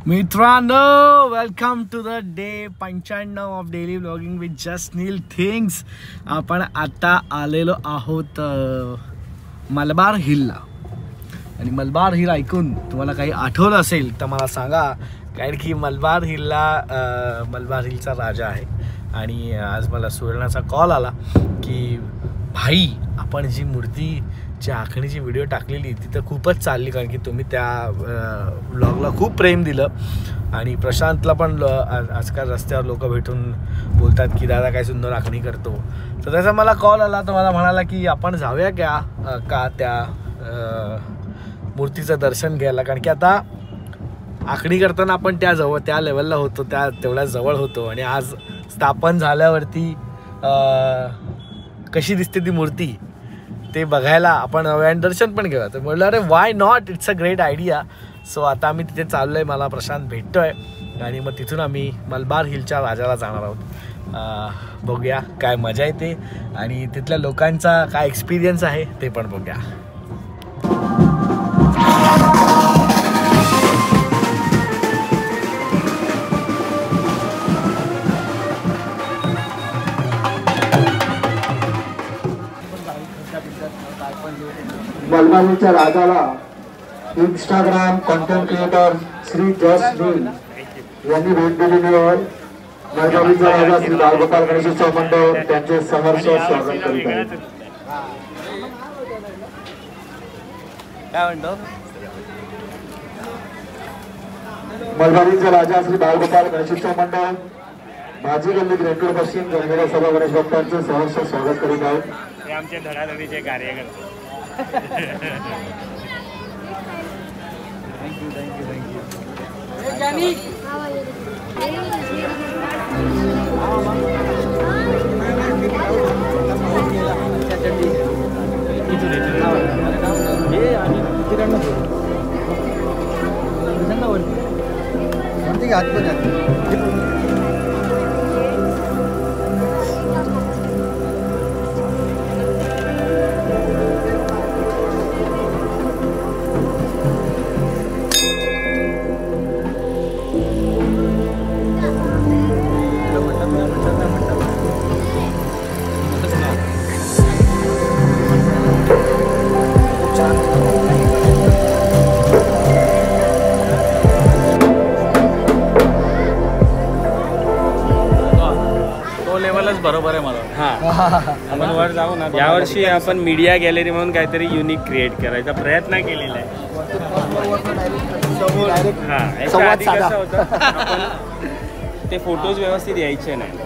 मित्रांनो, welcome to the day 95 of daily vlogging with just Neel things. आपण आता आलेलो आहोत मलबार हिलला. आणि मलबार हिल ऐकून तुम्हाला काही आठवलं असेल तर मला सांगा, कारण की मलबार हिलचा राजा आहे. आणि आज मला सुवर्णाचा कॉल आला की भाई, आपण जी मूर्तीची आखणीची व्हिडिओ टाकलेली तिथं खूपच चालली, कारण की तुम्ही त्या व्लॉगला खूप प्रेम दिलं. आणि प्रशांतला पण आजकाल रस्त्यावर लोक भेटून बोलतात की दादा काय सुंदर आखणी करतो. तर त्याचा मला कॉल आला, तर मला म्हणाला की आपण जाऊया का त्या मूर्तीचं दर्शन घ्यायला. कारण की आता आखणी करताना आपण त्या लेवलला होतो, तेवढ्या जवळ होतो. आणि आज स्थापन झाल्यावरती कशी दिसते ती मूर्ती ते बघायला आपण दर्शन पण घेऊया. तर म्हटलं अरे why not, it's a great idea. So आता आम्ही तिथे चाललो आहे, मला प्रशांत भेटतोय आणि मग तिथून आम्ही मलबार हिलच्या राजाला जाणार आहोत. बघूया काय मजा येते आणि तिथल्या लोकांचा काय एक्सपिरियन्स आहे ते पण बघूया. मलबारच्या राजाला इंस्टाग्राम कंटेंट क्रिएटर श्री जस नील यांनी भेट दिल्यावर मलबारचा राजा श्री बालगोपाल गणेशोत्सव मंडळ त्यांचे सहर्ष स्वागत करीत आहे. काय म्हणतो? मलबारचा राजा श्री बालगोपाल गणेशोत्सव मंडळ भाजी गल्ली ग्रेटर पश्चिम जनगणना सभा गणेश भक्तांचे सहर्ष स्वागत करीत आहे. हे आमचे धडाधडीचे कार्यकर्ते. बरोबर आहे मला. आपण वर जाऊ ना. यावर्षी आपण मीडिया गॅलरी म्हणून काहीतरी युनिक क्रिएट करायचा प्रयत्न केलेला आहे. ते फोटोज व्यवस्थित यायचे नाही.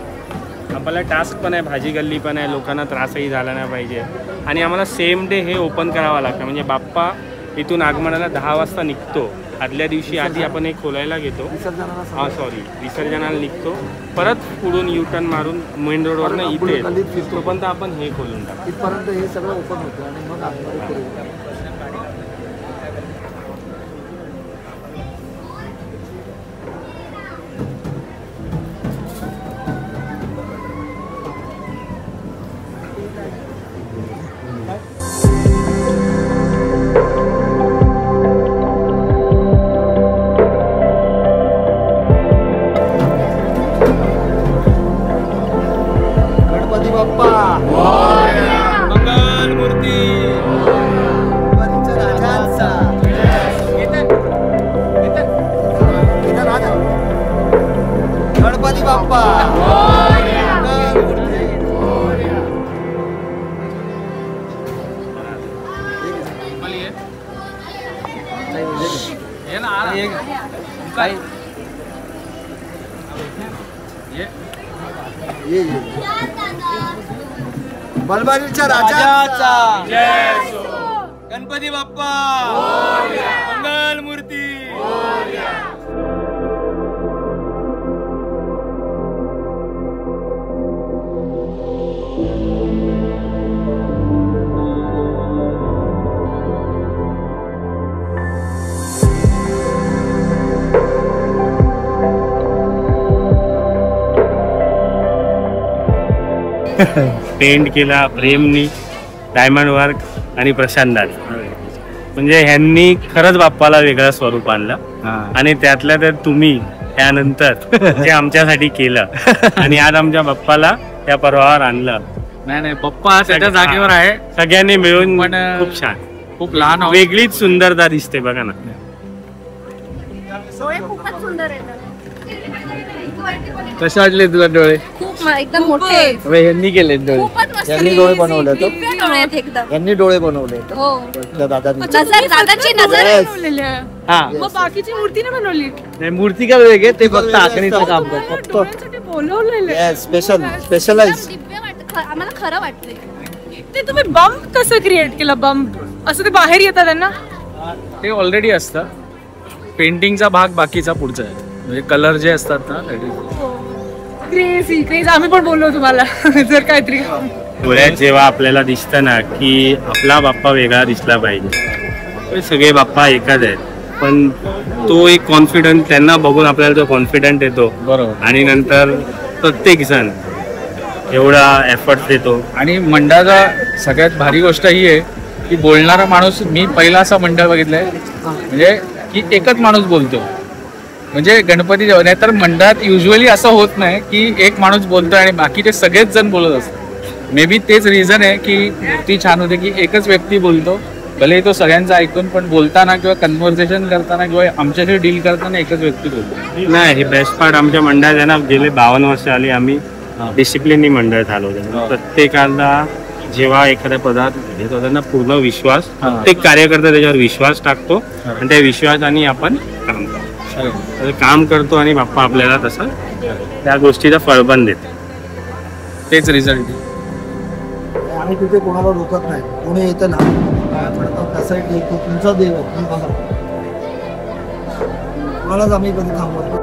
आपल्याला टास्क पण आहे, भाजी गल्ली पण आहे, लोकांना त्रासही झाला नाही पाहिजे. आणि आम्हाला सेम डे हे ओपन करावं लागतं. म्हणजे बाप्पा इथून आगमनाला 10 वाजता निघतो. आदल्या दिवशी आधी आपण एक खोलायला घेतो, विसर्जनाला निघतो, परत पुढून युटर्न मारून मेन रोडवरनं इथे तोपर्यंत आपण हे खोलून टाकतो. इथपर्यंत हे सगळं ओपन होतं आणि मग आतमध्ये मलबारच्या राजाचा जय हो. गणपती बाप्पा मंगल मूर्ती. पेंट केला प्रेमनी, डायमंड वर्क आणि प्रशांत दादा. म्हणजे ह्यांनी खरंच बाप्पाला वेगळं स्वरूप आणलं. आणि त्यातल्या त्यात तुम्ही त्यानंतर ते आमच्यासाठी केलं आणि आज आमच्या बाप्पाला त्या प्रवाहावर आणलं. नाही पप्पा त्याच्या जागेवर आहे. सगळ्यांनी मिळून खूप छान, खूप लहान, वेगळीच सुंदरता दिसते बघा ना. कसे वाटले तुला डोळे? खूप एकदम मोठे. यांनी केले डोळे, यांनी डोळे बनवले तो, यांनी डोळे बनवले दादांनी. बाकीची मूर्ती नाही बनवली. नाही मूर्ती का वेगळे, ते फक्त आखणीचं काम करतात, फक्त स्पेशलाइज. आम्हाला खरं वाटतंय. ते तुम्ही बंप कसं क्रिएट केलं? बंप असं ते बाहेर येतात त्यांना? ते ऑलरेडी असतं. पेंटिंगचा भाग बाकीचा पुढचा आहे, म्हणजे कलर जे असतात ना. Crazy crazy. आम्ही पण बोललो तुम्हाला जर काहीतरी डोळ्यात जेव्हा आपल्याला दिसतं ना की आपला बाप्पा वेगळा दिसला पाहिजे. सगळे बाप्पा एकच आहेत, पण तो एक कॉन्फिडन्स त्यांना बघून आपल्याला तो कॉन्फिडंट येतो. बरोबर. आणि नंतर प्रत्येक जण एवढा एफर्ट देतो. आणि मंडळाचा सगळ्यात भारी गोष्ट ही आहे की बोलणारा माणूस, मी पहिला असा मंडळ बघितलंय म्हणजे की एकच माणूस बोलतो. म्हणजे गणपती जेव्हा, नाही तर मंडळात युजली असं होत नाही की एक माणूस बोलतो आणि बाकीचे सगळेच जण बोलत असतात. मे बी तेच रिझन आहे की ती छान होते की एकच व्यक्ती बोलतो, भले तो सगळ्यांचा ऐकून, पण बोलताना किंवा कन्व्हर्सेशन करताना किंवा आमच्याशी डील करताना एकच व्यक्ती बोलतो. नाही, हे बेस्ट पार्ट आमच्या मंडळात आहे ना. गेले 52 वर्ष आली आम्ही डिसिप्लिननी मंडळ चालवतो. प्रत्येकाला जेव्हा एखाद्या पदार्थ घेतो त्यांना पूर्ण विश्वास, प्रत्येक कार्यकर्ता त्याच्यावर विश्वास टाकतो आणि त्या विश्वासाने आपण काम करतो. काम करतो आणि बाप्पा आपल्याला तसं त्या गोष्टीचा फळ पण देतो. तेच रिझल्ट. आम्ही तिथे कोणाला रोखत नाही, कोणी येतं ना त्यासाठी तुमचा देव आहे, कोणालाच आम्ही कधी थांबवत नाही.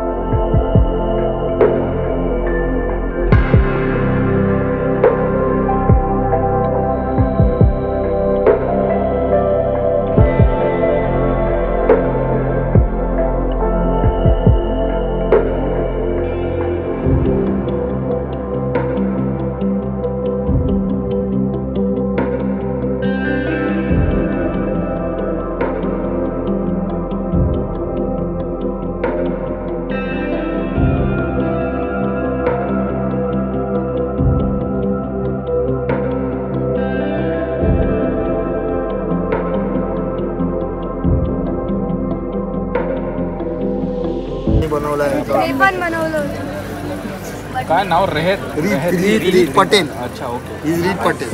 काय नाव? रीत पटेल. अच्छा, ओके. रीत पटेल.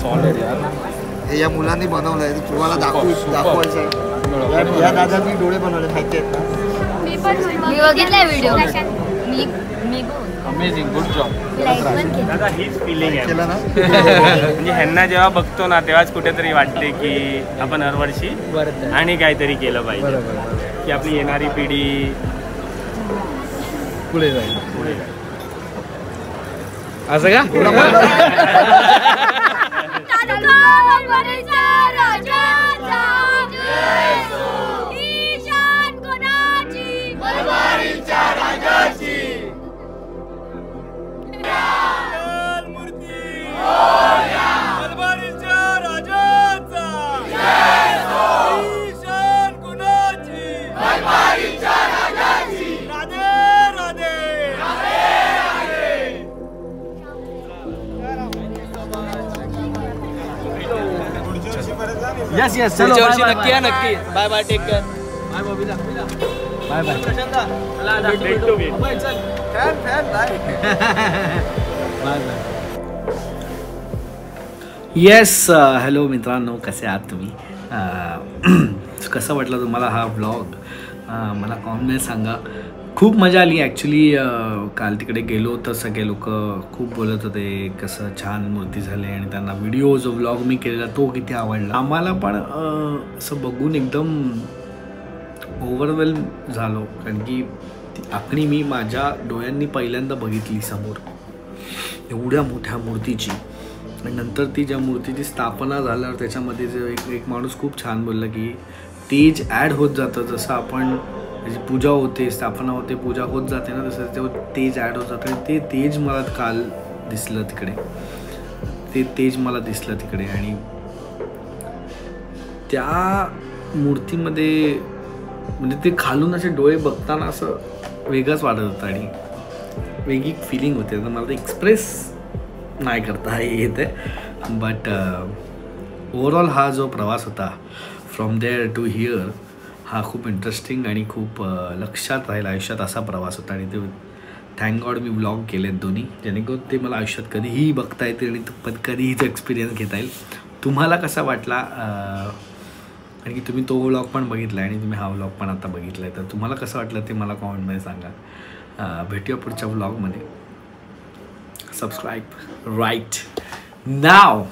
सॉलिड यार. हे या मुलांनी बनवलंय, तुम्हाला दाखवायचं. या दादांनी डोळे बनवले, माहिती आहेत ना? मी बघितलाय व्हिडिओ. Amazing, good job. दादा हीच फिलिंग आहे केलं ना. म्हणजे ह्यांना जेव्हा बघतो ना तेव्हाच कुठेतरी वाटते की आपण हरवर्षी आणि काहीतरी केलं पाहिजे की आपली येणारी पिढी पुढे जाईल. असं का? Yes yes. चलो नक्की या, नक्की. Bye bye, take care. Bye Babita. Bye bye. Yes. Hello मित्रांनो, कसे आहात तुम्ही? कसं वाटलं तुम्हाला हा व्लॉग? मला कॉमेंट सांगा. खूप मजा आली ॲक्च्युली. काल तिकडे गेलो तर सगळे लोक खूप बोलत होते कसं छान मूर्ती झाले आणि त्यांना व्हिडिओ जो व्लॉग मी केलेला तो किती आवडला. आम्हाला पण असं बघून एकदम ओव्हरवेल्म झालो, कारण की ती आखणी मी माझ्या डोळ्यांनी पहिल्यांदा बघितली समोर, एवढ्या मोठ्या मूर्तीची. आणि नंतर ती ज्या मूर्तीची स्थापना झाल्यावर त्याच्यामध्ये जे एक माणूस खूप छान बोलला की तेज ॲड होत जातं. जसं आपण पूजा होते, स्थापना होते, पूजा होत जाते ना, तसं तेव्हा तेज ॲड होत जातं. आणि ते तेज मला काल दिसलं तिकडे, ते तेज मला दिसलं तिकडे. आणि त्या मूर्तीमध्ये म्हणजे ते खालून असे डोळे बघताना असं वेगळंच वाटत होतं आणि वेगळी फिलिंग होते. तर मला ते एक्सप्रेस नाही करता येत आहे. बट ओव्हरऑल हा जो प्रवास होता फ्रॉम देअर टू हिअर हा खूप इंटरेस्टिंग आणि खूप लक्षात राहील आयुष्यात असा प्रवास होता. आणि ते थँक गॉड मी व्लॉग केलेत दोन्ही, जेणेकरून ते मला आयुष्यात कधीही बघता येतील आणि कधीही तो एक्सपिरियन्स घेता येईल. तुम्हाला कसा वाटला? आणि तुम्ही तो व्लॉग पण बघितला आहे आणि तुम्ही हा व्लॉग पण आता बघितला आहे, तर तुम्हाला कसं वाटलं ते मला कॉमेंटमध्ये सांगा. भेटूया पुढच्या व्लॉगमध्ये. सबस्क्राईब राईट नाव.